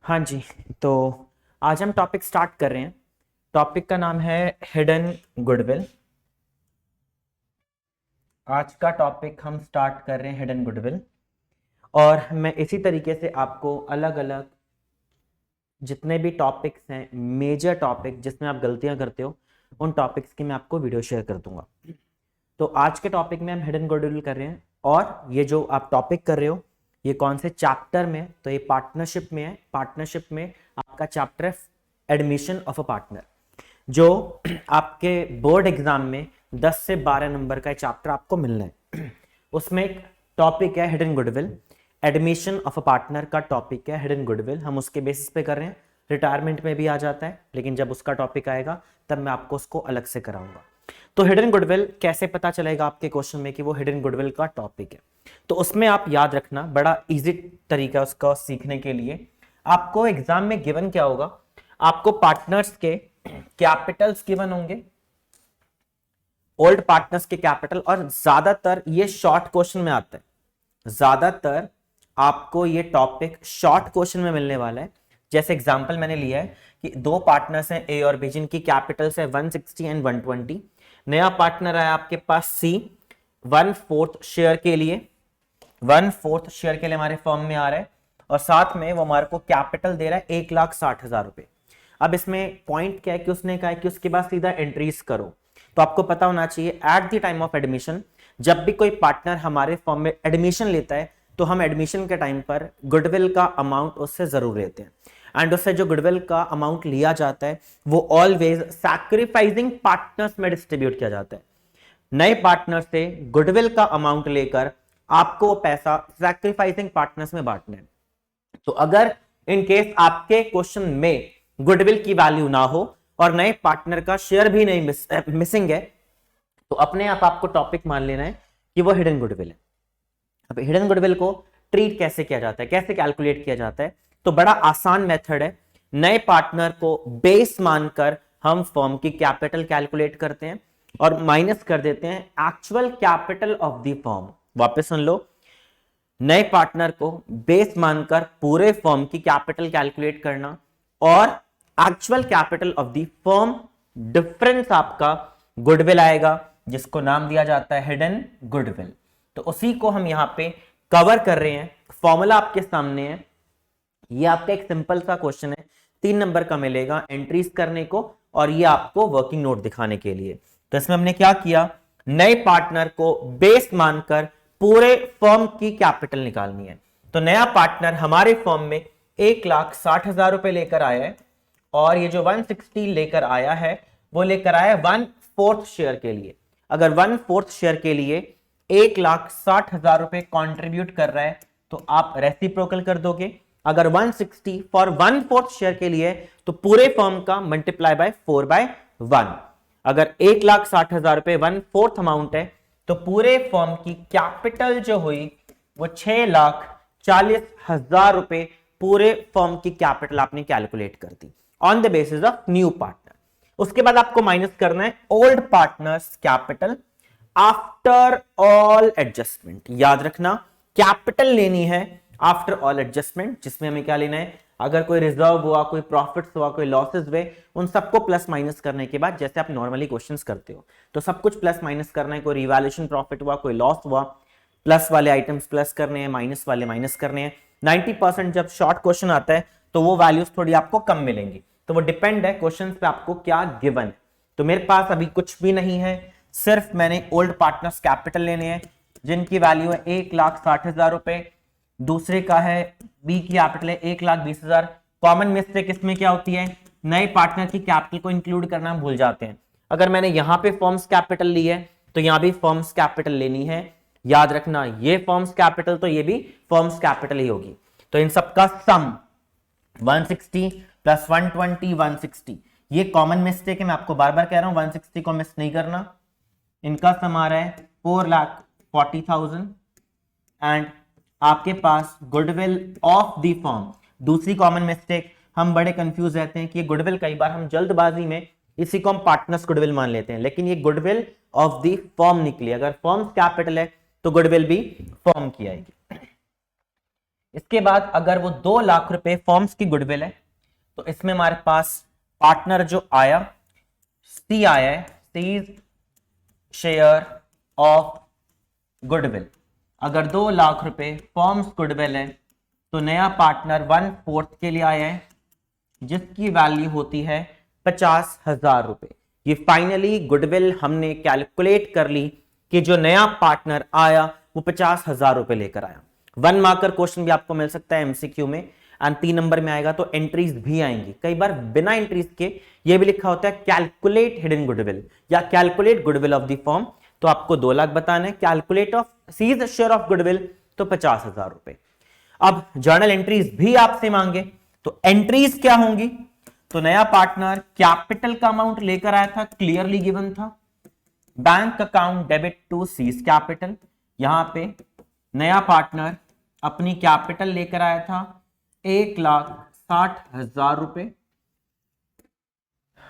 हाँ जी। तो आज हम टॉपिक स्टार्ट कर रहे हैं। टॉपिक का नाम है हिडन गुडविल। आज का टॉपिक हम स्टार्ट कर रहे हैं हिडन गुडविल। और मैं इसी तरीके से आपको अलग अलग जितने भी टॉपिक्स हैं, मेजर टॉपिक जिसमें आप गलतियां करते हो, उन टॉपिक्स की मैं आपको वीडियो शेयर कर दूंगा। तो आज के टॉपिक में हम हिडन गुडविल कर रहे हैं। और ये जो आप टॉपिक कर रहे हो, ये कौन से चैप्टर में है? तो ये पार्टनरशिप में है। पार्टनरशिप में आपका चैप्टर है एडमिशन ऑफ अ पार्टनर, जो आपके बोर्ड एग्जाम में 10 से 12 नंबर का चैप्टर आपको मिलना है। उसमें एक टॉपिक है hidden goodwill. Admission of a partner का टॉपिक है हिडन गुडविल। हम उसके बेसिस पे कर रहे हैं। रिटायरमेंट में भी आ जाता है, लेकिन जब उसका टॉपिक आएगा तब मैं आपको उसको अलग से कराऊंगा। तो हिडन गुडविल कैसे पता चलेगा आपके क्वेश्चन में कि वो हिडन गुडविल का टॉपिक है? तो उसमें आप याद रखना, बड़ा इजी तरीका है उसका सीखने के लिए। आपको एग्जाम में गिवन क्या होगा? आपको पार्टनर्स के कैपिटल्स गिवन होंगे, ओल्ड पार्टनर्स के कैपिटल। और ज्यादातर ये शॉर्ट क्वेश्चन में आता है। ज्यादातर आपको ये टॉपिक शॉर्ट क्वेश्चन में मिलने वाला है। जैसे एग्जांपल मैंने लिया है कि दो पार्टनर्स हैं ए और बी, जिनकी कैपिटल्स है 160 एंड 120। नया पार्टनर है आपके पास सी, 1/4 शेयर के लिए, 1/4 शेयर के लिए हमारे फर्म में आ रहा है। और साथ में वो हमारे को कैपिटल दे रहा है 1,60,000 रुपए। अब इसमें पॉइंट क्या है कि उसने कहा है कि उसके बाद सीधा एंट्रीज करो। तो आपको पता होना चाहिए eight the time of admission, जब भी कोई पार्टनर हमारे फर्म में एडमिशन लेता है, तो हम एडमिशन के टाइम पर गुडविल का अमाउंट उससे जरूर लेते हैं। एंड उससे जो गुडविल का अमाउंट लिया जाता है वो ऑलवेज सैक्रिफाइसिंग पार्टनर्स में डिस्ट्रीब्यूट किया जाता है। नए पार्टनर से गुडविल का अमाउंट लेकर आपको पैसा सैक्रिफाइसिंग पार्टनर्स में बांटना है। तो अगर इन केस आपके क्वेश्चन में गुडविल की वैल्यू ना हो और नए पार्टनर का शेयर भी नहीं मिसिंग है, तो अपने आप आपको टॉपिक मान लेना है कि वो हिडन गुडविल है। अब हिडन गुडविल को ट्रीट कैसे किया जाता है, कैसे कैलकुलेट किया जाता है? तो बड़ा आसान मेथड है। नए पार्टनर को बेस मानकर हम फर्म की कैपिटल कैलकुलेट करते हैं और माइनस कर देते हैं actual capital of the firm. वापस सुन लो, नए पार्टनर को बेस मानकर पूरे फर्म की कैपिटल कैलकुलेट करना और actual capital of the firm difference आपका गुडविल आएगा, जिसको नाम दिया जाता है हिडन गुडविल। तो उसी को हम यहां पे कवर कर रहे हैं। फॉर्मूला आपके सामने है। ये आपका एक सिंपल सा क्वेश्चन है, 3 नंबर का मिलेगा एंट्रीज करने को, और ये आपको वर्किंग नोट दिखाने के लिए। तो इसमें हमने क्या किया, नए पार्टनर को बेस मानकर पूरे फर्म की कैपिटल निकालनी है। तो नया पार्टनर हमारे फर्म में 1,60,000 रुपए लेकर आया है, और ये जो 160 लेकर आया है वो लेकर आया है 1/4 शेयर के लिए। अगर 1/4 शेयर के लिए 1,60,000 रुपए कॉन्ट्रीब्यूट कर रहा है तो आप रेसिप्रोकल कर दोगे। अगर 160 फॉर 1/4 शेयर के लिए तो पूरे फर्म का मल्टीप्लाई बाय 4/1। अगर 1,60,000 रुपए 1/4 अमाउंट है तो पूरे फर्म की कैपिटल जो हुई वो 6,40,000 रुपए पूरे फर्म की कैपिटल आपने कैलकुलेट कर दी on the basis of new partner. उसके बाद आपको माइनस करना है old partners capital after all adjustment. याद रखना, कैपिटल लेनी है आफ्टर ऑल एडजस्टमेंट, जिसमें हमें क्या लेना है, अगर कोई रिजर्व हुआ, कोई प्रॉफिट्स हुआ, कोई लॉसेस हुए, उन सबको प्लस माइनस करने के बाद, जैसे आप नॉर्मली क्वेश्चंस करते हो, तो सब कुछ प्लस माइनस करना है। कोई रिवैल्यूएशन प्रॉफिट हुआ, कोई लॉस हुआ, प्लस वाले आइटम्स प्लस करने हैं, माइनस वाले माइनस करने हैं। 90% जब शॉर्ट क्वेश्चन आता है तो वो वैल्यूज थोड़ी आपको कम मिलेंगी। तो वो डिपेंड है क्वेश्चन पे आपको क्या गिवन है। तो मेरे पास अभी कुछ भी नहीं है, सिर्फ मैंने ओल्ड पार्टनर्स कैपिटल लेने हैं जिनकी वैल्यू है 1,60,000 रुपए। दूसरे का है बी की कैपिटल है 1,20,000। कॉमन मिस्टेक इसमें क्या होती है, नए पार्टनर की कैपिटल को इंक्लूड करना भूल जाते हैं। अगर मैंने यहां पे फर्म्स कैपिटल ली है तो यहां भी फर्म्स कैपिटल लेनी है। याद रखना, ये फर्म्स कैपिटल तो ये भी फर्म्स कैपिटल ही होगी। तो इन सबका सम 160 प्लस 120 160, ये कॉमन मिस्टेक है, मैं आपको बार बार कह रहा हूं 160 को मिस नहीं करना। इनका सम आ रहा है 4,40,000 एंड आपके पास गुडविल ऑफ द फर्म। दूसरी कॉमन मिस्टेक, हम बड़े कंफ्यूज रहते हैं कि ये गुडविल, कई बार हम जल्दबाजी में इसी को हम पार्टनर्स गुडविल मान लेते हैं, लेकिन ये गुडविल ऑफ द फर्म निकली। अगर फर्म कैपिटल है तो गुडविल भी फर्म की आएगी। इसके बाद अगर वो 2 लाख रुपए फॉर्म्स की गुडविल है तो इसमें हमारे पास पार्टनर जो आया सी आया है, सीज शेयर ऑफ गुडविल। अगर 2 लाख रुपए फॉर्म्स गुडविल है तो नया पार्टनर 1/4 के लिए आया है जिसकी वैल्यू होती है 50,000 रुपए। ये फाइनली गुडविल हमने कैलकुलेट कर ली कि जो नया पार्टनर आया वो 50,000 रुपए लेकर आया। 1 मार्कर क्वेश्चन भी आपको मिल सकता है एमसीक्यू में, एंड 3 नंबर में आएगा तो एंट्रीज भी आएंगी। कई बार बिना एंट्रीज के ये भी लिखा होता है कैलकुलेट हिडन गुडविल या calculate goodwill of the firm, तो आपको 2 लाख बताना है। कैलकुलेट ऑफ सीज शेयर ऑफ गुडविल तो 50,000 रुपए। अब जर्नल एंट्रीज भी आपसे मांगे तो एंट्रीज क्या होंगी, तो नया पार्टनर कैपिटल का अमाउंट लेकर आया था, क्लियरली गिवन था। बैंक अकाउंट डेबिट टू सीज कैपिटल, यहां पे नया पार्टनर अपनी कैपिटल लेकर आया था 1,60,000 रुपए।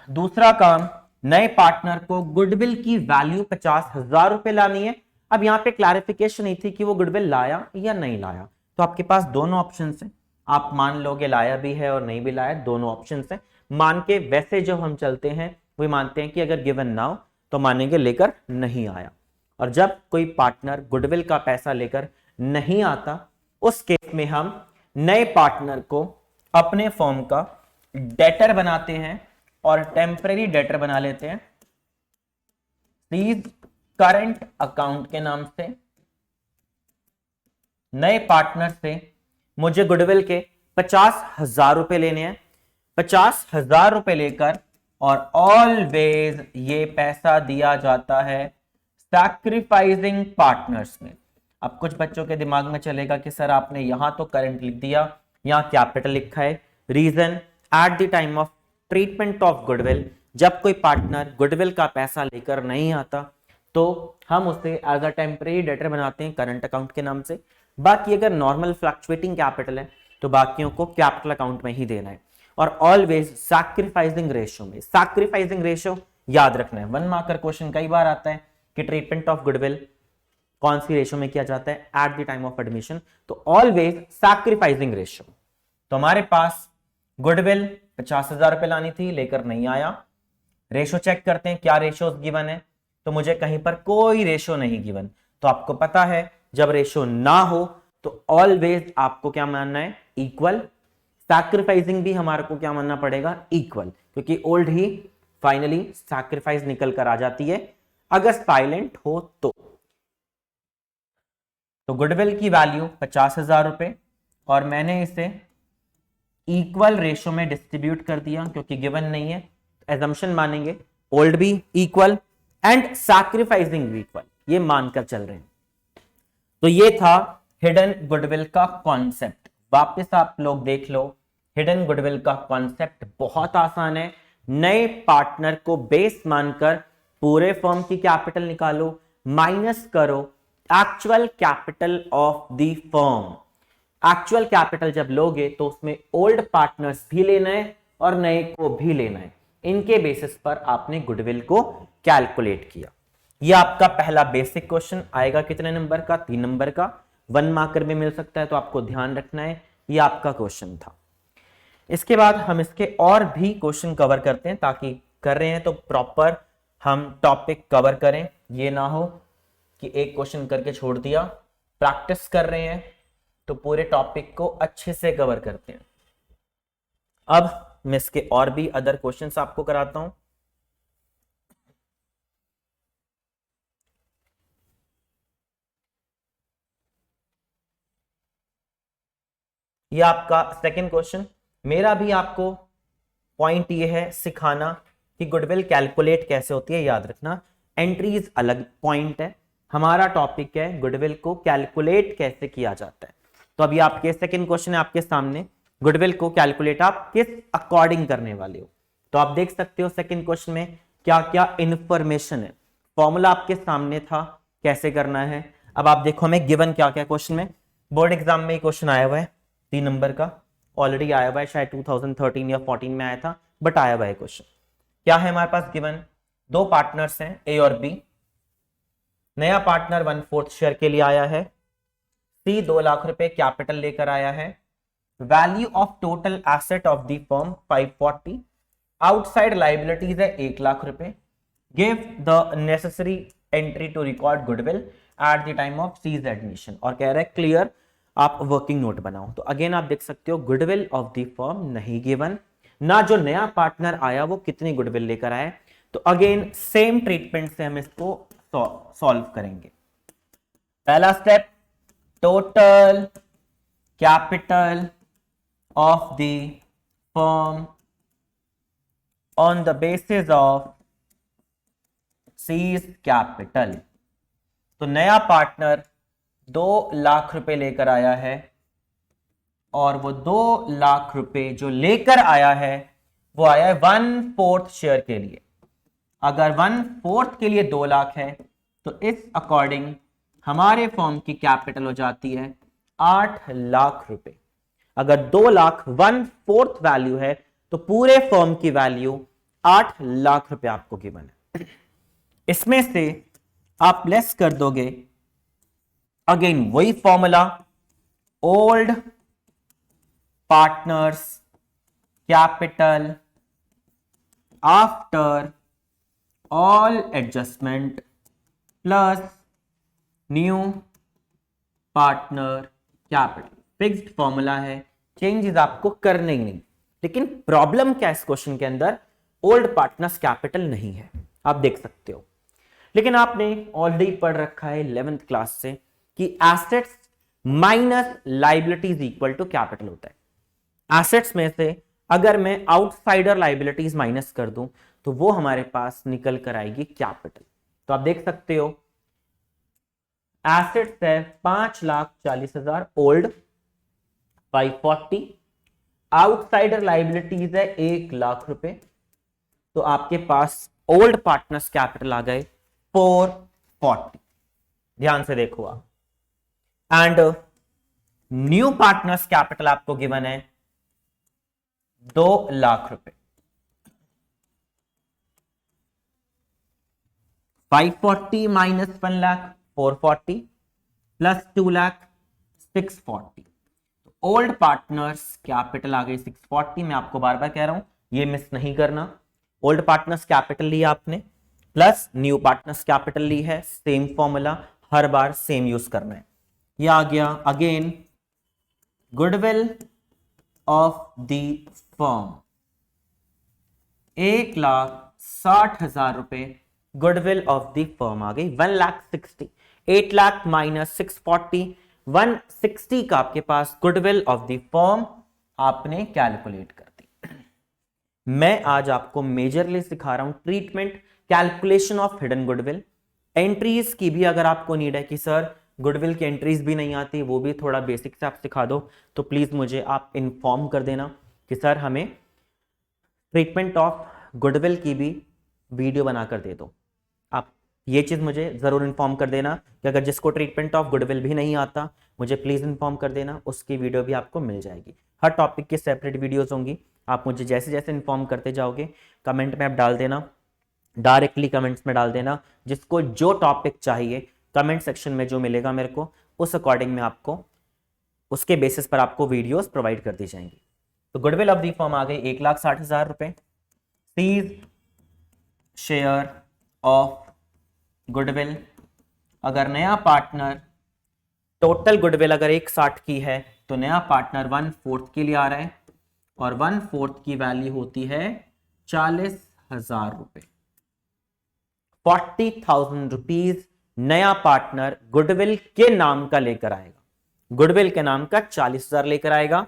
दूसरा काम, नए पार्टनर को गुडविल की वैल्यू 50,000 रुपए लानी है। अब यहां पे क्लैरिफिकेशन नहीं थी कि वो गुडविल लाया या नहीं लाया, तो आपके पास दोनों ऑप्शन है। आप मान लोगे लाया भी है और नहीं भी लाया, दोनों ऑप्शन है। मान के वैसे जो हम चलते हैं वो मानते हैं कि अगर गिवन ना हो तो मानेंगे लेकर नहीं आया। और जब कोई पार्टनर गुडविल का पैसा लेकर नहीं आता उस केस में हम नए पार्टनर को अपने फर्म का डेटर बनाते हैं और टेम्परेरी डेटर बना लेते हैं सीज करंट अकाउंट के नाम से। नए पार्टनर से मुझे गुडविल के 50,000 रुपए लेने हैं। 50,000 रुपए लेकर और ऑलवेज ये पैसा दिया जाता है सैक्रिफाइसिंग पार्टनर्स में। अब कुछ बच्चों के दिमाग में चलेगा कि सर आपने यहां तो करंट लिख दिया, यहां कैपिटल लिखा है। Reason, at the time of treatment of goodwill, जब कोई पार्टनर गुडविल का पैसा लेकर नहीं आता तो हम उसे एज अ टेम्परेरी डेटर बनाते हैं करंट अकाउंट के नाम से। बाकी अगर नॉर्मल फ्लक्चुएटिंग कैपिटल है तो बाकियों को कैपिटल अकाउंट में ही देना है। और ऑलवेज सैक्रिफाइसिंग रेशियो में, सैक्रिफाइसिंग रेशियो याद रखना है। 1 मार्कर क्वेश्चन कई बार आता है कि ट्रीटमेंट ऑफ गुडविल कौन सी रेशियो में किया जाता है, eight the time of admission, तो ऑलवेज सैक्रिफाइसिंग रेशियो। तो हमारे पास गुडविल 50,000 रुपए लानी थी, लेकर नहीं आया। रेशियो चेक करते हैं क्या रेशियो गिवन है, तो मुझे कहीं पर कोई रेशियो नहीं गिवन। तो आपको पता है जब रेशियो ना हो तो ऑलवेज आपको क्या मानना है, इक्वल। सैक्रिफाइसिंग भी हमारे को क्या मानना पड़ेगा, इक्वल, क्योंकि ओल्ड ही फाइनली सैक्रिफाइस निकल कर आ जाती है अगर साइलेंट हो तो। गुडविल की वैल्यू 50,000 रुपए और मैंने इसे इक्वल रेशियो में डिस्ट्रीब्यूट कर दिया क्योंकि गिवन नहीं है। एजम्पशन मानेंगे ओल्ड भी इक्वल एंड सैक्रिफाइसिंग भी इक्वल, ये मानकर चल रहे हैं। तो ये था हिडन गुडविल का कॉन्सेप्ट। वापस आप लोग देख लो, हिडन गुडविल का कॉन्सेप्ट बहुत आसान है। नए पार्टनर को बेस मानकर पूरे फर्म की कैपिटल निकालो, माइनस करो actual capital of the firm. Actual capital जब लोगे तो उसमें ओल्ड पार्टनर्स भी लेना है और नए को भी लेना है। इनके बेसिस पर आपने गुडविल को कैलकुलेट किया। यह आपका पहला बेसिक क्वेश्चन आएगा कितने नंबर का, 3 नंबर का, 1 मार्कर में मिल सकता है, तो आपको ध्यान रखना है यह आपका क्वेश्चन था। इसके बाद हम इसके और भी क्वेश्चन कवर करते हैं, ताकि कर रहे हैं तो प्रॉपर हम टॉपिक कवर करें, ये ना हो कि एक क्वेश्चन करके छोड़ दिया। प्रैक्टिस कर रहे हैं तो पूरे टॉपिक को अच्छे से कवर करते हैं। अब मैं इसके और भी अदर क्वेश्चंस आपको कराता हूं। ये आपका सेकंड क्वेश्चन। मेरा भी आपको पॉइंट ये है सिखाना कि गुडविल कैलकुलेट कैसे होती है। याद रखना एंट्रीज अलग पॉइंट है, हमारा टॉपिक है गुडविल को कैलकुलेट कैसे किया जाता है। तो अभी आपके सेकंड क्वेश्चन है आपके सामने, गुडविल को कैलकुलेट आप किस अकॉर्डिंग करने वाले हो। तो आप देख सकते हो सेकंड क्वेश्चन में क्या क्या इंफॉर्मेशन है। फॉर्मूला आपके सामने था कैसे करना है। अब आप देखो हमें गिवन क्या क्या क्वेश्चन में, बोर्ड एग्जाम में क्वेश्चन आया हुआ है 3 नंबर का, ऑलरेडी आया हुआ है, शायद 2013 या 14 में आया था, बट आया हुआ है क्वेश्चन। क्या है हमारे पास गिवन, 2 पार्टनर्स हैं ए और बी। नया पार्टनर 1/4 शेयर के लिए आया है, सी 2 लाख रुपए कैपिटल लेकर आया है, value of total asset of the firm 540, outside liabilities है 1 लाख रुपए, give the necessary entry to record goodwill at the time of सीज एडमिशन, और कह रहा है क्लियर आप वर्किंग नोट बनाओ। तो अगेन आप देख सकते हो गुडविल ऑफ द फर्म नहीं गिवन, ना जो नया पार्टनर आया वो कितनी गुडविल लेकर आया। तो अगेन सेम ट्रीटमेंट से हम इसको सॉल्व करेंगे। पहला step, total capital of the firm on the basis of seize capital. तो नया पार्टनर 2 लाख रुपए लेकर आया है, और वो 2 लाख रुपए जो लेकर आया है वो आया है 1/4 शेयर के लिए। अगर 1/4 के लिए 2 लाख है तो इस अकॉर्डिंग हमारे फर्म की कैपिटल हो जाती है 8 लाख रुपए। अगर 2 लाख 1/4 वैल्यू है तो पूरे फर्म की वैल्यू 8 लाख रुपए आपको गिवन है। इसमें से आप लेस कर दोगे, अगेन वही formula, old partners capital after all adjustment plus new partner capital. Fixed formula है, चेंजेस आपको करने ही नहीं। लेकिन प्रॉब्लम क्या है इस क्वेश्चन के अंदर, ओल्ड पार्टनर्स कैपिटल नहीं है, आप देख सकते हो। लेकिन आपने ऑलरेडी पढ़ रखा है 11th क्लास से कि assets minus liabilities equal to capital होता है। एसेट्स में से अगर मैं आउटसाइडर लाइबिलिटीज माइनस कर दूं तो वो हमारे पास निकल कर आएगी कैपिटल। तो आप देख सकते हो एसेट्स है 5,40,000 ओल्ड 540, आउटसाइडर लाइबिलिटीज है 1 लाख रुपए। तो आपके पास ओल्ड पार्टनर्स कैपिटल आ गए 440। ध्यान से देखो आप, एंड न्यू पार्टनर्स कैपिटल आपको गिवन है 2 लाख रुपए। 540 minus 1 lakh 440 plus 2 lakh 640। Old partners capital आ गई 640। मैं आपको बार बार कह रहा हूं ये मिस नहीं करना। ओल्ड पार्टनर्स कैपिटल लिया आपने प्लस न्यू पार्टनर्स कैपिटल ली है, सेम फॉर्मूला, हर बार सेम यूज करना है। ये आ गया again goodwill of the firm 1,60,000 रुपए गुडविल ऑफ द फर्म आ गई 1,60,000। 8 लाख माइनस 640, 160 का आपके पास गुडविल ऑफ द फर्म आपने कैलकुलेट कर दी। मैं आज आपको मेजरली सिखा रहा हूं treatment, calculation of hidden goodwill. Entries की भी अगर आपको नीड है कि सर गुडविल की एंट्रीज भी नहीं आती, वो भी थोड़ा बेसिक से आप सिखा दो, तो प्लीज मुझे आप इन्फॉर्म कर देना कि सर हमें ट्रीटमेंट ऑफ गुडविल की भी वीडियो बनाकर दे दो। आप ये चीज मुझे जरूर इन्फॉर्म कर देना कि अगर जिसको ट्रीटमेंट ऑफ गुडविल भी नहीं आता मुझे प्लीज इन्फॉर्म कर देना, उसकी वीडियो भी आपको मिल जाएगी। हर टॉपिक की सेपरेट वीडियोस होंगी, आप मुझे जैसे जैसे इन्फॉर्म करते जाओगे कमेंट में आप डाल देना, डायरेक्टली कमेंट्स में डाल देना। जिसको जो टॉपिक चाहिए कमेंट सेक्शन में जो मिलेगा मेरे को, उस अकॉर्डिंग में आपको उसके बेसिस पर आपको वीडियोस प्रोवाइड कर दी जाएंगी। तो गुडविल ऑफ दी फर्म आ गई 1,60,000 रुपए। सीज शेयर ऑफ गुडविल, अगर नया पार्टनर टोटल गुडविल अगर 1,60 की है तो नया पार्टनर 1/4 के लिए आ रहा है, और 1/4 की वैल्यू होती है 40,000 रुपए। 40,000 रुपीज नया पार्टनर गुडविल के नाम का लेकर आएगा, गुडविल के नाम का 40,000 लेकर आएगा।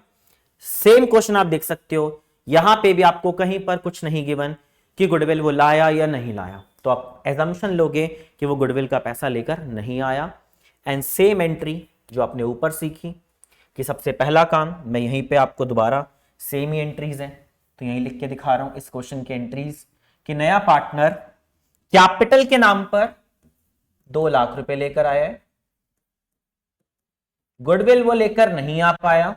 सेम क्वेश्चन आप देख सकते हो, यहां पे भी आपको कहीं पर कुछ नहीं गिवन कि गुडविल वो लाया या नहीं लाया, तो आप एजम्पशन लोगे कि वो गुडविल का पैसा लेकर नहीं आया। एंड सेम एंट्री जो आपने ऊपर सीखी कि सबसे पहला काम, मैं यहीं पे आपको दोबारा सेम ही एंट्रीज है तो यहीं लिख के दिखा रहा हूं इस क्वेश्चन की एंट्रीज, कि नया पार्टनर कैपिटल के नाम पर 2 लाख रुपए लेकर आया है, गुडविल वो लेकर नहीं आ पाया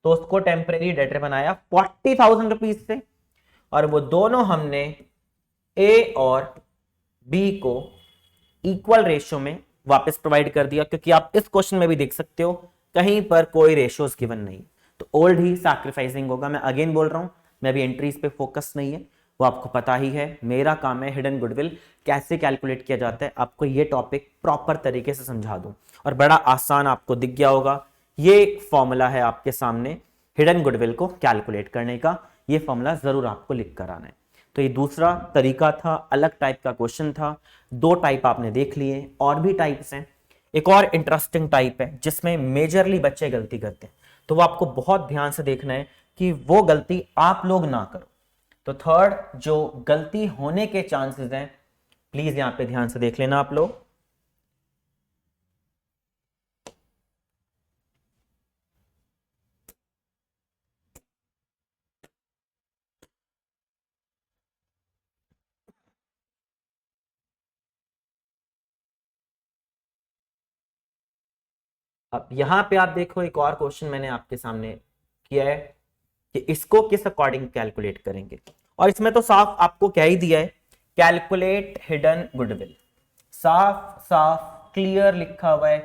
तो उसको टेम्परेरी डेटर बनाया 40,000 रुपीज से, और वो दोनों हमने ए और बी को इक्वल रेशियो में वापस प्रोवाइड कर दिया, क्योंकि आप इस क्वेश्चन में भी देख सकते हो कहीं पर कोई रेशियोज गिवन नहीं, तो ओल्ड ही सैक्रिफाइसिंग होगा। मैं अगेन बोल रहा हूं, मैं भी एंट्रीज पे फोकस नहीं है, वो आपको पता ही है। मेरा काम है हिडन गुडविल कैसे कैलकुलेट किया जाता है, आपको ये टॉपिक प्रॉपर तरीके से समझा दूं, और बड़ा आसान आपको दिख गया होगा। ये फॉर्मूला है आपके सामने हिडन गुडविल को कैलकुलेट करने का, ये फॉर्मूला जरूर आपको लिख कर आना है। तो ये दूसरा तरीका था, अलग टाइप का क्वेश्चन था। 2 टाइप आपने देख लिए, और भी टाइप्स हैं। एक और इंटरेस्टिंग टाइप है जिसमें मेजरली बच्चे गलती करते हैं, तो वो आपको बहुत ध्यान से देखना है कि वो गलती आप लोग ना करो। तो थर्ड जो गलती होने के चांसेस हैं, प्लीज यहां पे ध्यान से देख लेना आप लोग। अब यहां पे आप देखो, एक और क्वेश्चन मैंने आपके सामने किया है कि इसको किस अकॉर्डिंग कैलकुलेट करेंगे, और इसमें तो साफ आपको क्या ही दिया है, कैलकुलेट हिडन गुडविल। साफ साफ क्लियर लिखा हुआ है,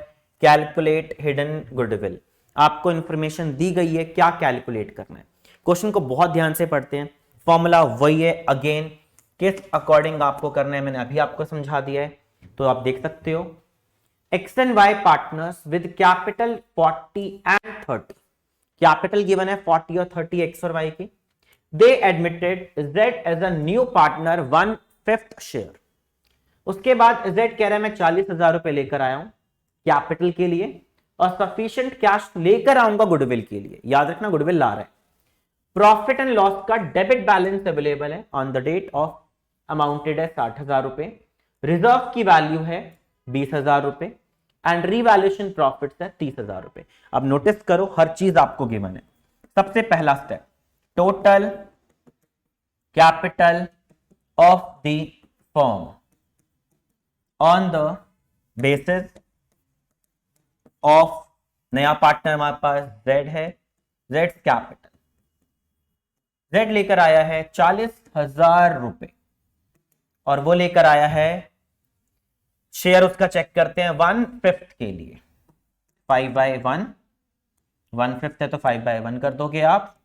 कैलकुलेट हिडन गुडविल। आपको इंफॉर्मेशन दी गई है क्या कैलकुलेट करना है। क्वेश्चन को बहुत ध्यान से पढ़ते हैं, फॉर्मूला वही है, अगेन किस अकॉर्डिंग आपको करना है मैंने अभी आपको समझा दिया है। तो आप देख सकते हो, X and Y partners with capital 40 and 30, capital given है 40 और 30 एक्स और वाई की। They admitted Z as a new partner 1/5 share. उसके बाद जेड कह रहा है मैं 40,000 रुपए लेकर आया हूं कैपिटल के लिए, और सफिशिएंट कैश लेकर आऊंगा गुडविल के लिए। याद रखना गुडविल ला रहा है। प्रॉफिट एंड लॉस का डेबिट बैलेंस अवेलेबल है on the date of, amounted है 60,000 रुपए। रिजर्व की वैल्यू है 20,000 रुपए, एंड रीवैल्यूएशन प्रॉफिट है 30,000 रुपए। अब नोटिस करो, हर चीज आपको गिवन है। सबसे पहला step, total capital of the firm on the basis of, नया पार्टनर हमारे पास जेड है, जेड कैपिटल, जेड लेकर आया है 40,000 रुपए, और वो लेकर आया है शेयर, उसका चेक करते हैं 1/5 के लिए, 5/1, 1/5 है तो 5/1 कर दोगे आप।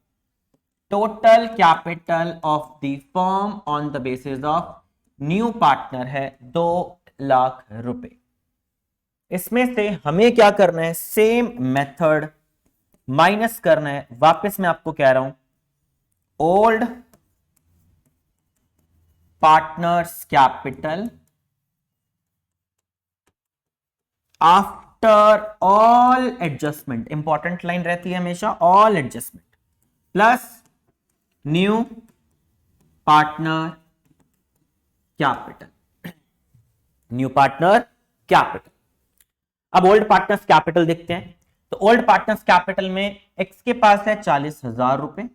Total capital of the firm on the basis of new partner है 2 लाख रुपए। इसमें से हमें क्या करना है, सेम मेथड माइनस करना है। वापस मैं आपको कह रहा हूं, old partners capital after all adjustment, important line रहती है हमेशा, all adjustment plus new partner capital, new partner capital. अब ओल्ड पार्टनर्स कैपिटल देखते हैं। तो ओल्ड पार्टनर्स कैपिटल में एक्स के पास है 40,000 रुपए,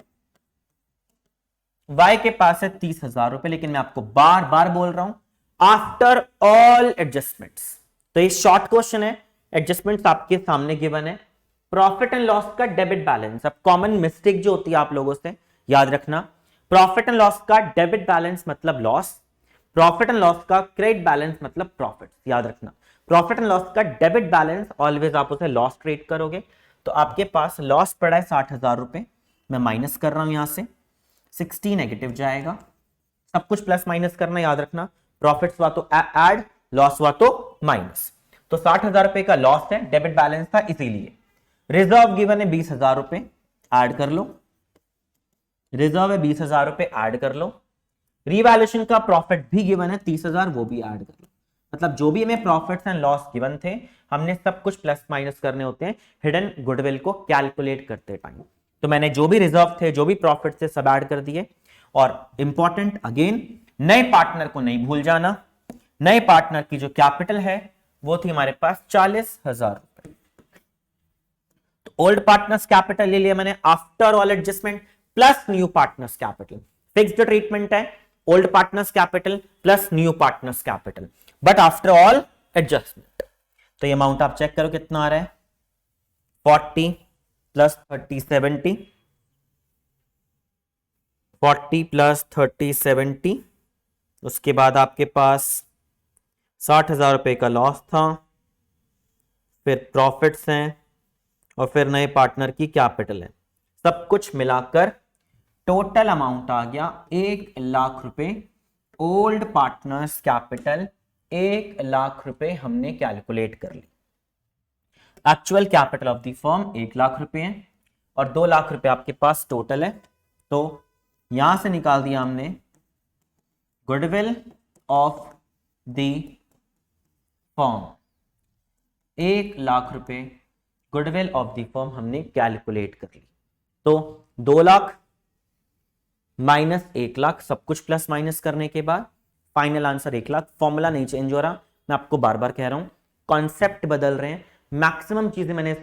वाई के पास है 30,000 रुपए, लेकिन मैं आपको बार बार बोल रहा हूं आफ्टर ऑल एडजस्टमेंट्स। तो ये शॉर्ट क्वेश्चन है, एडजस्टमेंट्स आपके सामने गिवन है। प्रॉफिट एंड लॉस का डेबिट बैलेंस, अब कॉमन मिस्टेक जो होती है आप लोगों से याद रखना, प्रॉफिट एंड लॉस का डेबिट बैलेंस मतलब लॉस, प्रॉफिट एंड लॉस का क्रेडिट बैलेंस मतलब प्रॉफिट। याद रखना, प्रॉफिट एंड लॉस का डेबिट बैलेंस ऑलवेज आप उसे लॉस ट्रेड करोगे। तो आपके पास लॉस पड़ा है 60,000 रुपए, मैं माइनस कर रहा हूं यहां से, 60 नेगेटिव जाएगा। सब कुछ प्लस माइनस करना, याद रखना, प्रॉफिट्स हुआ तो ऐड, लॉस हुआ तो माइनस। तो 60,000 रुपए का लॉस है, डेबिट बैलेंस था इसीलिए। रिजर्व गिवन है 20,000 रुपए, ऐड कर लो, रिजर्व है 20,000 रुपए, ऐड कर लो। रीवैल्यूएशन का प्रॉफिट भी गिवन है 30,000, वो भी ऐड कर लो। मतलब जो भी हमें प्रॉफिट्स एंड लॉस गिवन थे, हमने सब कुछ प्लस माइनस करने होते हैं हिडन गुडविल को कैलकुलेट करते टाइम। तो मैंने जो भी रिजर्व थे, जो भी प्रॉफिट थे, सब ऐड कर दिए। और इंपॉर्टेंट अगेन, नए पार्टनर को नहीं भूल जाना, नए पार्टनर की जो कैपिटल है वो थी हमारे पास 40,000 रुपए। तो ओल्ड पार्टनर्स कैपिटल ले लिया मैंने after all adjustment plus new partners capital. Fixed treatment है, old partners capital plus new partners capital, but after all adjustment. तो ये अमाउंट आप चेक करो कितना आ रहा है, 40 प्लस 30 70, 40 प्लस 30 70। उसके बाद आपके पास 60,000 रुपए का लॉस था, फिर प्रॉफिट्स हैं और फिर नए पार्टनर की कैपिटल है। सब कुछ मिलाकर टोटल अमाउंट आ गया 1 लाख रुपए। ओल्ड पार्टनर्स कैपिटल 1 लाख रुपए हमने कैलकुलेट कर ली। Actual capital of the firm 1 lakh रुपए है और 2 लाख रुपए आपके पास टोटल है। तो यहां से निकाल दिया हमने goodwill of the firm 1 lakh रुपए गुडविल ऑफ द फर्म हमने कैलकुलेट कर ली। तो 2 लाख माइनस 1 लाख, सब कुछ प्लस माइनस करने के बाद फाइनल आंसर 1 लाख। फॉर्मूला नहीं चेंज हो रहा, मैं आपको बार बार कह रहा हूं, कॉन्सेप्ट बदल रहे हैं। मैक्सिमम चीजें मैंने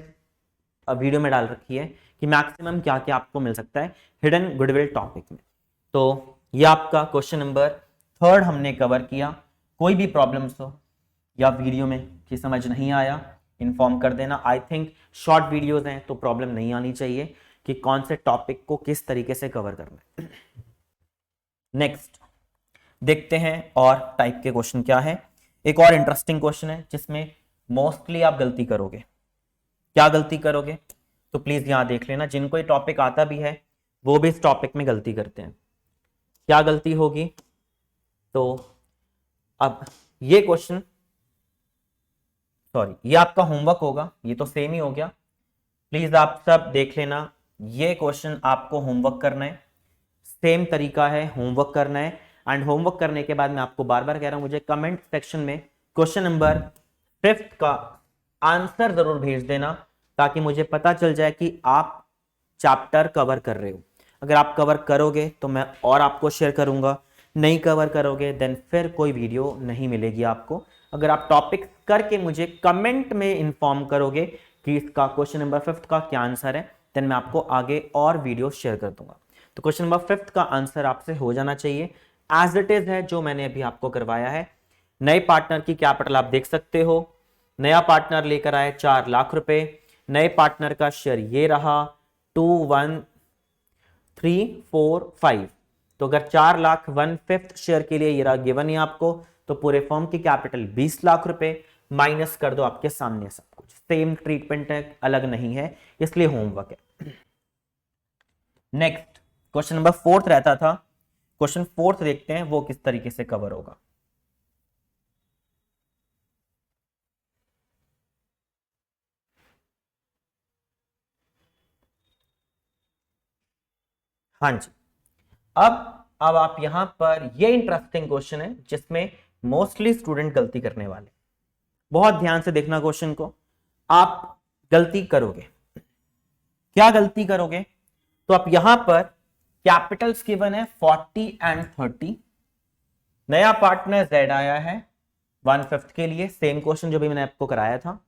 वीडियो में डाल रखी है कि मैक्सिमम क्या क्या आपको मिल सकता है हिडन गुडविल टॉपिक में। तो ये आपका क्वेश्चन नंबर 3 हमने कवर किया। कोई भी प्रॉब्लम्स हो या वीडियो में कि समझ नहीं आया, इन्फॉर्म कर देना। आई थिंक शॉर्ट वीडियोस हैं तो प्रॉब्लम नहीं आनी चाहिए कि कौन से टॉपिक को किस तरीके से कवर करना है। नेक्स्ट देखते हैं और टाइप के क्वेश्चन क्या है। एक और इंटरेस्टिंग क्वेश्चन है जिसमें मोस्टली आप गलती करोगे। क्या गलती करोगे तो प्लीज यहां देख लेना। जिनको ये टॉपिक आता भी है वो भी इस टॉपिक में गलती करते हैं। क्या गलती होगी तो अब ये क्वेश्चन, सॉरी ये आपका होमवर्क होगा, ये तो सेम ही हो गया। प्लीज आप सब देख लेना, ये क्वेश्चन आपको होमवर्क करना है। सेम तरीका है, होमवर्क करना है। एंड होमवर्क करने के बाद मैं आपको बार बार कह रहा हूं, मुझे कमेंट सेक्शन में क्वेश्चन नंबर 5 का आंसर जरूर भेज देना ताकि मुझे पता चल जाए कि आप चैप्टर कवर कर रहे हो। अगर आप कवर करोगे तो मैं और आपको शेयर करूंगा, नहीं कवर करोगे देन फिर कोई वीडियो नहीं मिलेगी आपको। अगर आप टॉपिक करके मुझे कमेंट में इंफॉर्म करोगे कि इसका क्वेश्चन नंबर 5 का क्या आंसर है, देन मैं आपको आगे और वीडियो शेयर कर दूंगा। तो क्वेश्चन नंबर 5 का आंसर आपसे हो जाना चाहिए एज इट इज है जो मैंने अभी आपको करवाया है। नए पार्टनर की कैपिटल आप देख सकते हो, नया पार्टनर लेकर आए 4 लाख रुपए। नए पार्टनर का शेयर ये रहा 2 1 3 4 5। तो अगर 4 लाख 1/5 शेयर के लिए ये रहा गिवन है आपको, तो पूरे फर्म की कैपिटल 20 लाख रुपए। माइनस कर दो, आपके सामने सब कुछ सेम ट्रीटमेंट है, अलग नहीं है, इसलिए होमवर्क है। नेक्स्ट क्वेश्चन नंबर 4 रहता था। क्वेश्चन 4 देखते हैं वो किस तरीके से कवर होगा। हाँ जी, अब आप यहां पर ये इंटरेस्टिंग क्वेश्चन है जिसमें मोस्टली स्टूडेंट गलती करने वाले। बहुत ध्यान से देखना क्वेश्चन को, आप गलती करोगे। क्या गलती करोगे तो आप यहां पर कैपिटल्स गिवन है 40 एंड 30। नया पार्टनर जेड आया है 1/5 के लिए, सेम क्वेश्चन जो भी मैंने आपको कराया था,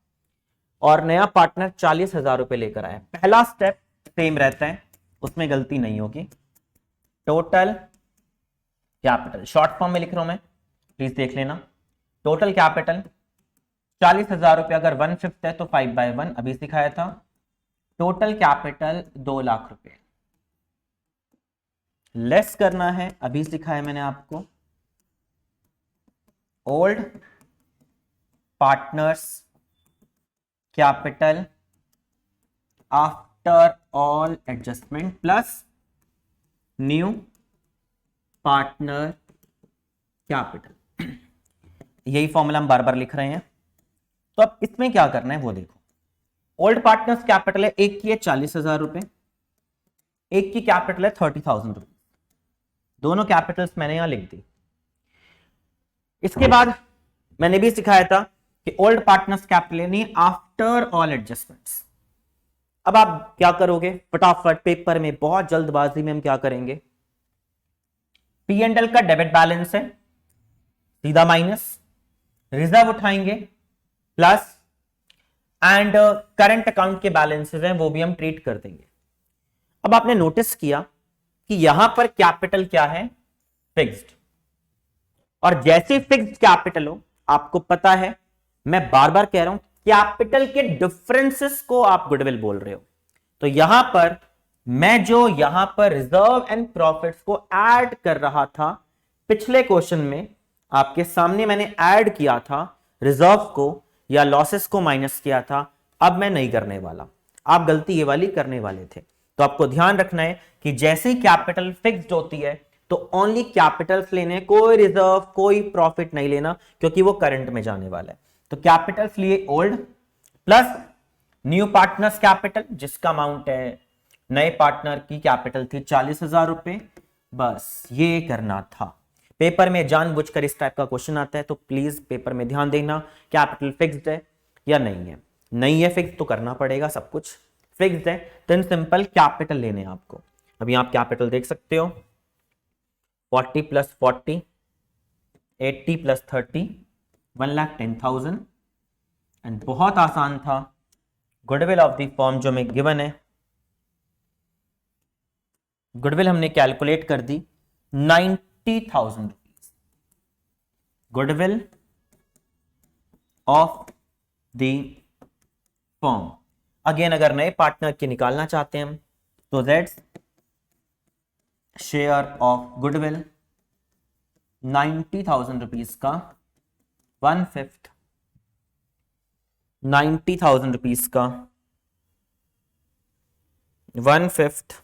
और नया पार्टनर 40,000 रुपए लेकर आया। पहला स्टेप सेम रहता है, उसमें गलती नहीं होगी। टोटल कैपिटल शॉर्ट फॉर्म में लिख रहा हूं मैं, प्लीज देख लेना। टोटल कैपिटल 40,000 रुपए, अगर 1/5 है तो 5/1 अभी सिखाया था। टोटल कैपिटल 2 लाख रुपए। लेस करना है, अभी सिखाया मैंने आपको। Old partners capital after all adjustment plus new partner capital. यही फॉर्मूला हम बार बार लिख रहे हैं। तो अब इसमें क्या करना है वो देखो। ओल्ड पार्टनर्स कैपिटल है, एक की है 40,000 रुपए, एक की कैपिटल है 30,000 रुपए। दोनों कैपिटल्स मैंने यहां लिख दी। इसके बाद मैंने भी सिखाया था कि ओल्ड पार्टनर्स कैपिटल यानी आफ्टर ऑल एडजस्टमेंट्स। अब आप क्या करोगे फटाफट, पेपर में बहुत जल्दबाजी में हम क्या करेंगे, P&L का डेबिट बैलेंस है, सीधा माइनस, रिजर्व उठाएंगे प्लस, एंड करंट अकाउंट के बैलेंसेस हैं वो भी हम ट्रीट कर देंगे। अब आपने नोटिस किया कि यहां पर कैपिटल क्या है, फिक्स्ड, और जैसे फिक्स्ड कैपिटल हो, आपको पता है मैं बार बार कह रहा हूं कैपिटल के डिफरेंसेस को आप गुडविल बोल रहे हो। तो यहां पर मैं जो यहां पर रिजर्व एंड प्रॉफिट्स को ऐड कर रहा था, पिछले क्वेश्चन में आपके सामने मैंने ऐड किया था रिजर्व को, या लॉसेस को माइनस किया था, अब मैं नहीं करने वाला। आप गलती ये वाली करने वाले थे। तो आपको ध्यान रखना है कि जैसे ही कैपिटल फिक्स्ड होती है तो ओनली कैपिटल्स लेने, कोई रिजर्व कोई प्रॉफिट नहीं लेना, क्योंकि वो करंट में जाने वाला है। तो कैपिटल्स लिए old plus new partners capital, जिसका अमाउंट है, नए पार्टनर की कैपिटल थी 40,000 रुपए। बस ये करना था। पेपर में जानबूझकर इस टाइप का क्वेश्चन आता है, तो प्लीज पेपर में ध्यान देना, कैपिटल फिक्स्ड है या नहीं है। नहीं है फिक्स तो करना पड़ेगा सब कुछ। फिक्स्ड है तो इन सिंपल कैपिटल लेने आपको। अभी आप कैपिटल देख सकते हो, 40 प्लस 40, 80 प्लस 30, 1,10,000। एंड बहुत आसान था। गुडविल ऑफ द फॉर्म जो में गिवन है, गुडविल हमने कैलकुलेट कर दी 90,000 rupees. Goodwill of the form. Again अगर नए पार्टनर की निकालना चाहते हैं हम, तो that's share of goodwill 90,000 rupees का 1/5, 90,000 रुपीज का 1/5,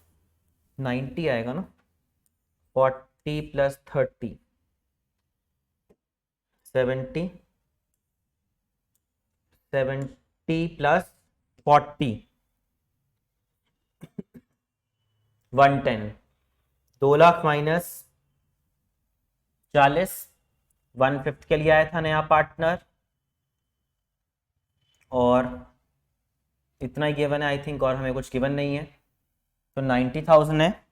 90 आएगा ना, 40 प्लस 30, 70, 70 प्लस 40, 110, 2 लाख माइनस 40, 1/5 के लिए आया था नया पार्टनर, और इतना ही गिवन है आई थिंक, और हमें कुछ गिवन नहीं है। तो 90,000 है,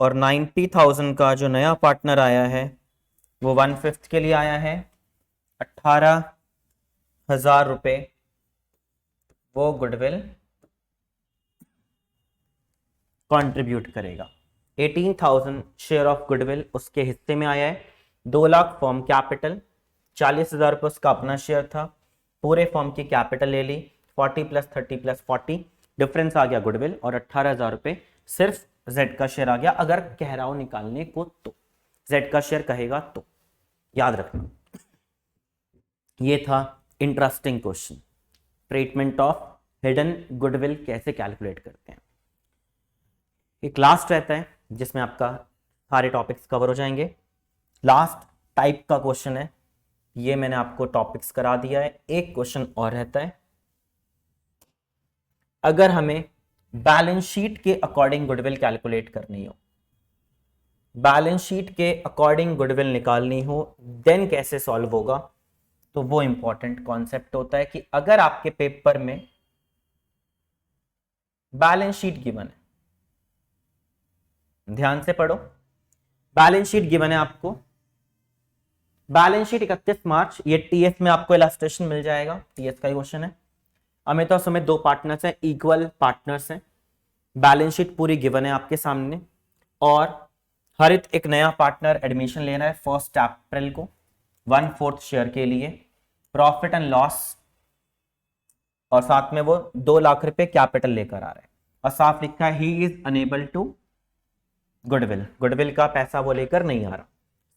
और 90,000 का जो नया पार्टनर आया है वो 1/5 के लिए आया है 18,000 रुपए। वो गुडविल कंट्रीब्यूट करेगा। 18,000 शेयर ऑफ गुडविल उसके हिस्से में आया है। 2 लाख फॉर्म कैपिटल, 40,000 रुपये उसका अपना शेयर था। पूरे फॉर्म की कैपिटल ले ली, 40 प्लस 30 प्लस 40, डिफरेंस आ गया गुडविल, और 18,000 रुपये सिर्फ जेड का शेयर आ गया। अगर कह रहा हो निकालने को तो जेड का शेयर कहेगा तो याद रखना। ये था interesting question, treatment of hidden goodwill कैसे कैलकुलेट करते हैं। एक लास्ट रहता है जिसमें आपका सारे टॉपिक्स कवर हो जाएंगे। लास्ट टाइप का क्वेश्चन है, ये मैंने आपको टॉपिक्स करा दिया है। एक क्वेश्चन और रहता है, अगर हमें बैलेंस शीट के अकॉर्डिंग गुडविल कैलकुलेट करनी हो, बैलेंस शीट के अकॉर्डिंग गुडविल निकालनी हो, देन कैसे सॉल्व होगा। तो वो इंपॉर्टेंट कॉन्सेप्ट होता है कि अगर आपके पेपर में बैलेंस शीट गिवन है, ध्यान से पढ़ो, बैलेंस शीट गिवन है आपको, बैलेंस शीट 31 मार्च, ये टीएस में आपको इलस्ट्रेशन मिल जाएगा, टीएस का ही क्वेश्चन है। अमित और सुमित 2 पार्टनर्स हैं, इक्वल पार्टनर्स हैं, बैलेंस शीट पूरी गिवन है आपके सामने, और हरित एक नया पार्टनर एडमिशन लेना है 1 अप्रैल को 1/4 शेयर के लिए, प्रॉफिट एंड लॉस, और साथ में वो 2 लाख रुपए कैपिटल लेकर आ रहा है, और साफ लिखा है he is unable to goodwill, goodwill का पैसा वो लेकर नहीं आ रहा।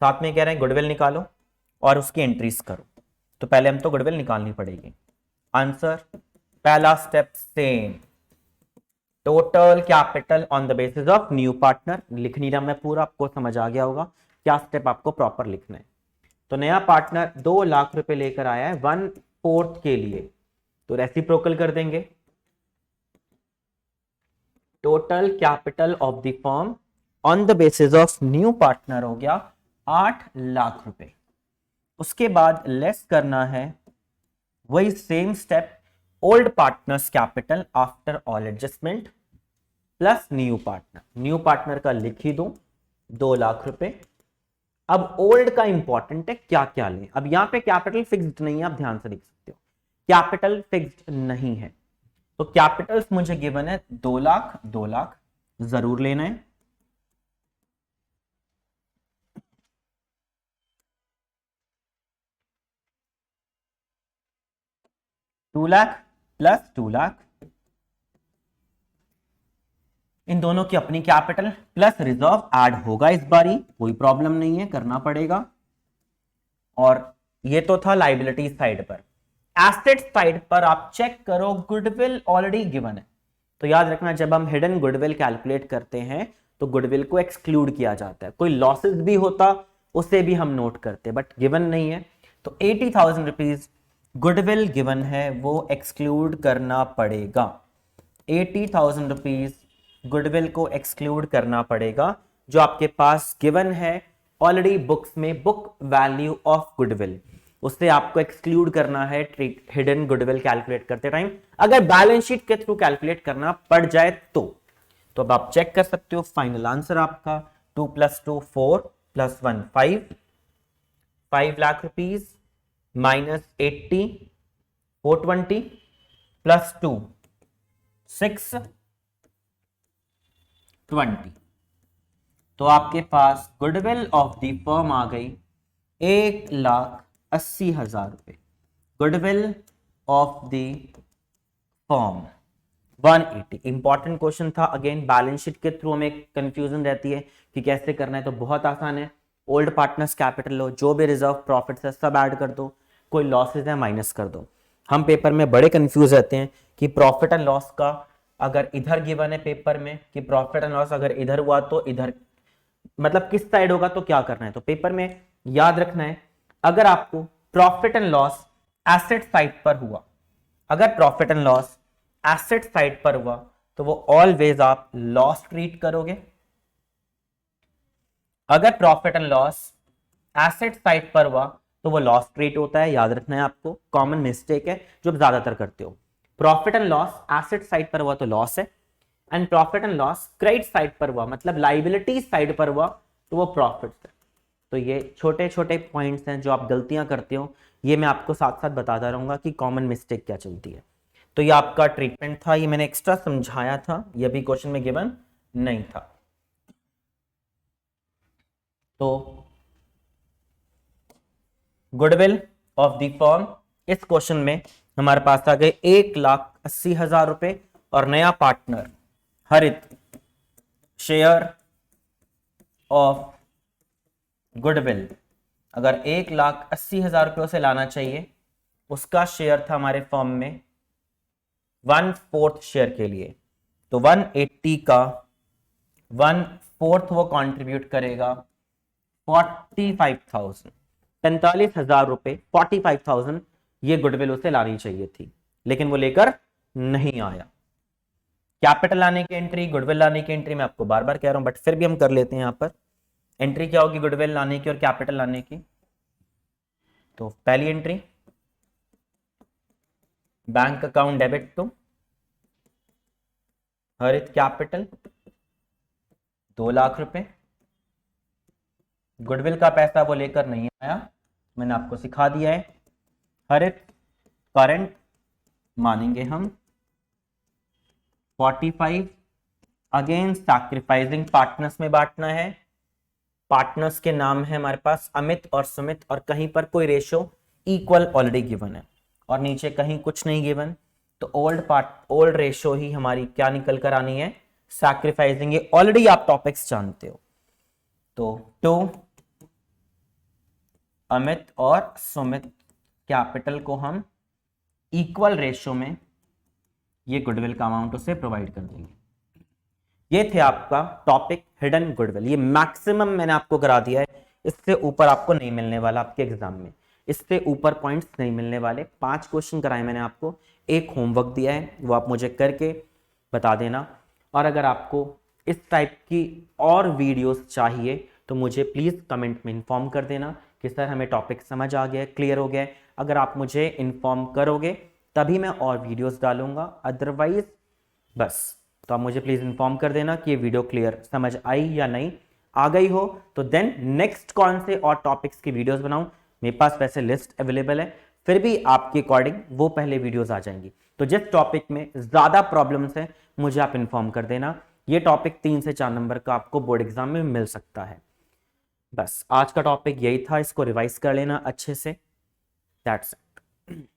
साथ में कह रहे हैं गुडविल निकालो और उसकी एंट्रीज करो। तो पहले हम तो गुडविल निकालनी पड़ेगी। आंसर, पहला step same, total capital on the basis of new partner. लिख नहीं रहा मैं पूरा, आपको समझ आ गया होगा क्या स्टेप आपको प्रॉपर लिखना है। तो नया पार्टनर 2 लाख रुपए लेकर आया है 1/4 के लिए, तो रेसिप्रोकल कर देंगे। Total capital of the firm on the basis of new partner हो गया 8 लाख रुपए। उसके बाद लेस करना है वही same step, old partners capital after all adjustment plus new partner. New partner का लिख ही दो 2 लाख रुपए। अब ओल्ड का इंपॉर्टेंट है क्या क्या लें। अब यहां पे कैपिटल फिक्स्ड नहीं है, आप ध्यान से देख सकते हो, कैपिटल फिक्स्ड नहीं है। तो कैपिटल्स मुझे गिवन है 2 लाख, 2 लाख जरूर लेना है। टू लाख प्लस 2 लाख, इन दोनों की अपनी कैपिटल प्लस रिजर्व ऐड होगा इस बारी, कोई प्रॉब्लम नहीं है, करना पड़ेगा। और ये तो था लाइबिलिटी साइड पर। एसेट साइड पर आप चेक करो गुडविल ऑलरेडी गिवन है। तो याद रखना जब हम हिडन गुडविल कैलकुलेट करते हैं तो गुडविल को एक्सक्लूड किया जाता है। कोई लॉसेस भी होता उसे भी हम नोट करते, बट गिवन नहीं है। तो 80,000 रुपीज गुडविल गिवन है, वो एक्सक्लूड करना पड़ेगा। 80,000 रुपीज गुडविल को एक्सक्लूड करना पड़ेगा जो आपके पास गिवन है ऑलरेडी बुक्स में, बुक वैल्यू ऑफ गुडविल, उससे आपको एक्सक्लूड करना है हिडन गुडविल कैलकुलेट करते टाइम, अगर बैलेंस शीट के थ्रू कैलकुलेट करना पड़ जाए तो अब आप चेक कर सकते हो। फाइनल आंसर आपका 2 + 2 4 + 1 5 लाख रुपीज -80 420 + 2 620। तो आपके पास गुडविल ऑफ द फर्म आ गई 1,80,000 रुपए। Goodwill of the firm 180। Important question था, अगेन बैलेंस शीट के थ्रू हमें कंफ्यूजन रहती है कि कैसे करना है, तो बहुत आसान है। ओल्ड पार्टनर्स कैपिटल लो, जो भी रिजर्व प्रॉफिट्स है सब ऐड कर दो, कोई लॉसेज है माइनस कर दो। हम पेपर में बड़े कंफ्यूज रहते हैं कि प्रॉफिट एंड लॉस का अगर इधर गिवन है पेपर में कि प्रॉफिट एंड लॉस अगर इधर हुआ तो इधर, मतलब किस साइड होगा तो क्या करना है। तो पेपर में याद रखना है अगर आपको profit and loss asset side पर हुआ, अगर profit and loss asset side पर हुआ तो वो ऑलवेज आप लॉस ट्रीट करोगे। अगर profit and loss asset side पर हुआ तो वो लॉस ट्रीट होता है। याद रखना है आपको, कॉमन मिस्टेक है जो ज्यादातर करते हो। Profit and loss asset side पर हुआ तो लॉस है, and profit and loss credit side पर हुआ मतलब लाइबिलिटी साइड पर हुआ तो वो प्रॉफिट है। तो ये छोटे छोटे पॉइंट्स हैं जो आप गलतियां करते हो, ये मैं आपको साथ साथ बताता रहूंगा कि कॉमन मिस्टेक क्या चलती है। तो ये आपका ट्रीटमेंट था, ये मैंने एक्स्ट्रा समझाया था, ये भी क्वेश्चन में गिवन नहीं था। तो गुडविल ऑफ द फर्म इस क्वेश्चन में हमारे पास आ गए 1,80,000 रुपए, और नया पार्टनर हरित शेयर ऑफ गुडविल अगर 1,80,000 रुपये से लाना चाहिए, उसका शेयर था हमारे फर्म में 1/4 शेयर के लिए, तो 180 का 1/4 वो कंट्रीब्यूट करेगा 45,000, 45,000 रुपए 45,000 ये गुडविल उसे लानी चाहिए थी, लेकिन वो लेकर नहीं आया। कैपिटल लाने की एंट्री, गुडविल लाने की एंट्री मैं आपको बार बार कह रहा हूं, बट फिर भी हम कर लेते हैं। यहां पर एंट्री क्या होगी गुडविल लाने की और कैपिटल लाने की। तो पहली entry bank account debit to Harit capital 2 lakh रुपए, गुडविल का पैसा वो लेकर नहीं आया, मैंने आपको सिखा दिया है। हरित करंट मानेंगे हम 45, अगेन सैक्रिफाइसिंग पार्टनर्स में बांटना है। पार्टनर्स के नाम है हमारे पास अमित और सुमित, और कहीं पर कोई रेशो इक्वल ऑलरेडी गिवन है और नीचे कहीं कुछ नहीं गिवन, तो ओल्ड रेशो ही हमारी क्या निकल कर आनी है, सैक्रिफाइसिंग। ये ऑलरेडी आप टॉपिक्स जानते हो। तो 2 अमित और सुमित कैपिटल को हम इक्वल रेशो में ये गुडविल का अमाउंट उसे प्रोवाइड कर देंगे। ये थे आपका टॉपिक हिडन गुडविल। ये मैक्सिमम मैंने आपको करा दिया है, इससे ऊपर आपको नहीं मिलने वाला आपके एग्जाम में, इससे ऊपर पॉइंट्स नहीं मिलने वाले। 5 क्वेश्चन कराए मैंने आपको, एक होमवर्क दिया है वो आप मुझे करके बता देना। और अगर आपको इस टाइप की और वीडियोस चाहिए तो मुझे प्लीज़ कमेंट में इन्फॉर्म कर देना कि सर हमें टॉपिक समझ आ गया, क्लियर हो गया। अगर आप मुझे इन्फॉर्म करोगे तभी मैं और वीडियोस डालूंगा, अदरवाइज बस। तो आप मुझे प्लीज़ इन्फॉर्म कर देना कि ये वीडियो क्लियर समझ आई या नहीं। आ गई हो तो देन नेक्स्ट कौन से और टॉपिक्स की वीडियोस बनाऊं, मेरे पास वैसे लिस्ट अवेलेबल है, फिर भी आपके अकॉर्डिंग वो पहले वीडियोस आ जाएंगी। तो जिस टॉपिक में ज़्यादा प्रॉब्लम्स हैं मुझे आप इन्फॉर्म कर देना। ये टॉपिक 3 से 4 नंबर का आपको बोर्ड एग्जाम में मिल सकता है। बस आज का टॉपिक यही था, इसको रिवाइज कर लेना अच्छे से। That's it.